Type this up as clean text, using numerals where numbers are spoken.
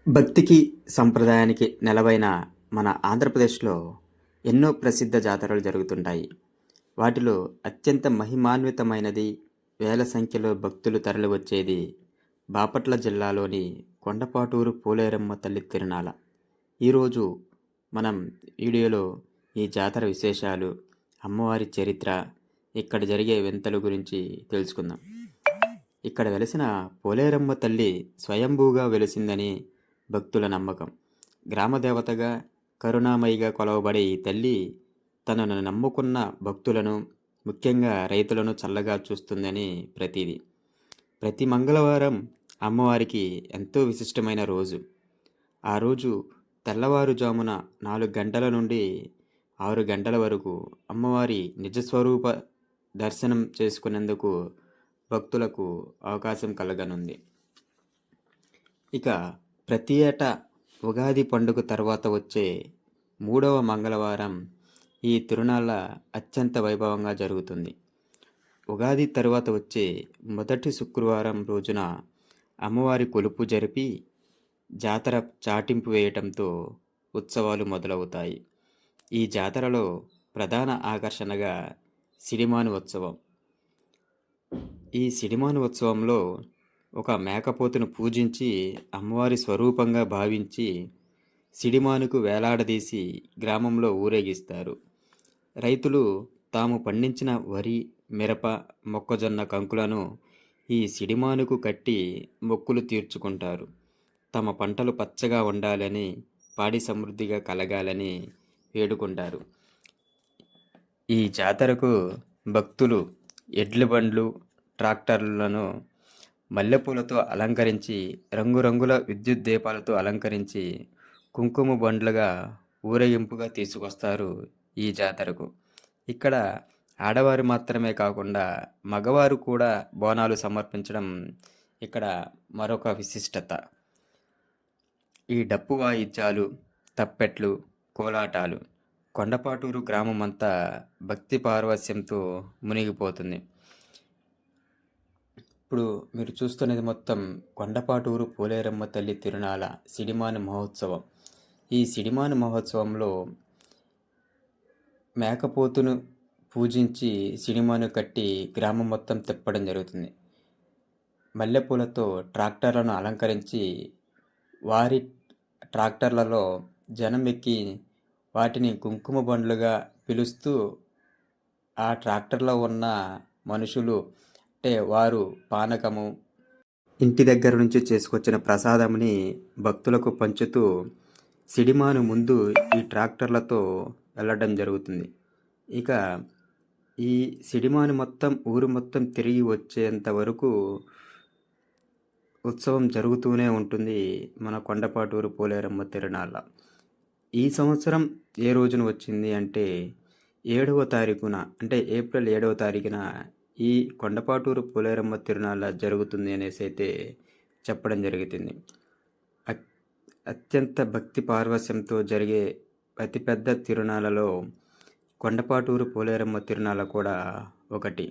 భక్తికి, సంప్రదాయానికి నెలవైన మన ఆంధ్రప్రదేశ్‌లో ఎన్నో ప్రసిద్ధ జాతరలు జరుగుతుంటాయి. వాటిలో అత్యంత మహిమాన్వితమైనది, వేల సంఖ్యలో భక్తులు తరలివచ్చేది బాపట్ల జిల్లాలోని కొండపాటూరు పోలేరమ్మ తల్లి తిరునాల. ఈరోజు మనం వీడియోలో ఈ జాతర విశేషాలు, అమ్మవారి చరిత్ర, ఇక్కడ జరిగే వింతల గురించి తెలుసుకుందాం. ఇక్కడ వెలసిన పోలేరమ్మ తల్లి స్వయంభూగా వెలిసిందని భక్తుల నమ్మకం. గ్రామదేవతగా, కరుణామయిగా కొలవబడే ఈ తల్లి తనను నమ్ముకున్న భక్తులను, ముఖ్యంగా రైతులను చల్లగా చూస్తుందని ప్రతీది. ప్రతి మంగళవారం అమ్మవారికి ఎంతో విశిష్టమైన రోజు. ఆ రోజు తెల్లవారుజామున 4 గంటల నుండి 6 గంటల వరకు అమ్మవారి నిజస్వరూప దర్శనం చేసుకునేందుకు భక్తులకు అవకాశం కలగనుంది. ఇక ప్రతి ఏటా ఉగాది పండుగ తర్వాత వచ్చే 3వ మంగళవారం ఈ తిరునాళ్ళ అత్యంత వైభవంగా జరుగుతుంది. ఉగాది తరువాత వచ్చే మొదటి శుక్రవారం రోజున అమ్మవారి కొలుపు జరిపి జాతర చాటింపు వేయటంతో ఉత్సవాలు మొదలవుతాయి. ఈ జాతరలో ప్రధాన ఆకర్షణగా సిడిమాను ఉత్సవం. ఈ సిడిమాను ఉత్సవంలో ఒక మేకపోతును పూజించి అమ్మవారి స్వరూపంగా భావించి సిడిమానుకు వేలాడదీసి గ్రామంలో ఊరేగిస్తారు. రైతులు తాము పండించిన వరి, మిరప, మొక్కజొన్న కంకులను ఈ సిడిమానుకు కట్టి మొక్కులు తీర్చుకుంటారు. తమ పంటలు పచ్చగా ఉండాలని, పాడి సమృద్ధిగా కలగాలని వేడుకుంటారు. ఈ జాతరకు భక్తులు ఎడ్ల బండ్లు, ట్రాక్టర్లను మల్లెపూలతో అలంకరించి, రంగురంగుల విద్యుత్ దీపాలతో అలంకరించి, కుంకుమ బండ్లుగా ఊరేగింపుగా తీసుకొస్తారు ఈ జాతరకు. ఇక్కడ ఆడవారు మాత్రమే కాకుండా మగవారు కూడా బోనాలు సమర్పించడం ఇక్కడ మరొక విశిష్టత. ఈ డప్పు వాయిద్యాలు, తప్పెట్లు, కోలాటాలు కొండపాటూరు గ్రామమంతా భక్తి పారవస్యంతో మునిగిపోతుంది. ఇప్పుడు మీరు చూస్తున్నది మొత్తం కొండపాటూరు పోలేరమ్మ తల్లి తిరునాల సిడిమాను మహోత్సవం. ఈ సిడిమాను మహోత్సవంలో మేకపోతును పూజించి సిడిమాను కట్టి గ్రామం మొత్తం తిప్పడం జరుగుతుంది. మల్లెపూలతో ట్రాక్టర్లను అలంకరించి వారి ట్రాక్టర్లలో జనం ఎక్కి వాటిని కుంకుమ బండ్లుగా పిలుస్తూ ఆ ట్రాక్టర్లో ఉన్న మనుషులు అంటే వారు పానకము, ఇంటి దగ్గర నుంచి చేసుకొచ్చిన ప్రసాదంని భక్తులకు పంచుతూ సిడిమాను ముందు ఈ ట్రాక్టర్లతో వెళ్ళడం జరుగుతుంది. ఇక ఈ సిడిమాను మొత్తం ఊరు మొత్తం తిరిగి వచ్చేంత వరకు ఉత్సవం జరుగుతూనే ఉంటుంది మన కొండపాటూరు పోలేరమ్మ తిరునాళ్ళ. ఈ సంవత్సరం ఏ రోజున వచ్చింది అంటే 7వ తారీఖున, అంటే ఏప్రిల్ 7వ తారీఖున ఈ కొండపాటూరు పోలేరమ్మ తిరునాళ్ళ జరుగుతుంది అనేసి అయితే చెప్పడం జరుగుతుంది. అత్యంత భక్తి పారవస్యంతో జరిగే అతిపెద్ద తిరునాళ్ళలో కొండపాటూరు పోలేరమ్మ తిరునాళ్ళ కూడా ఒకటి.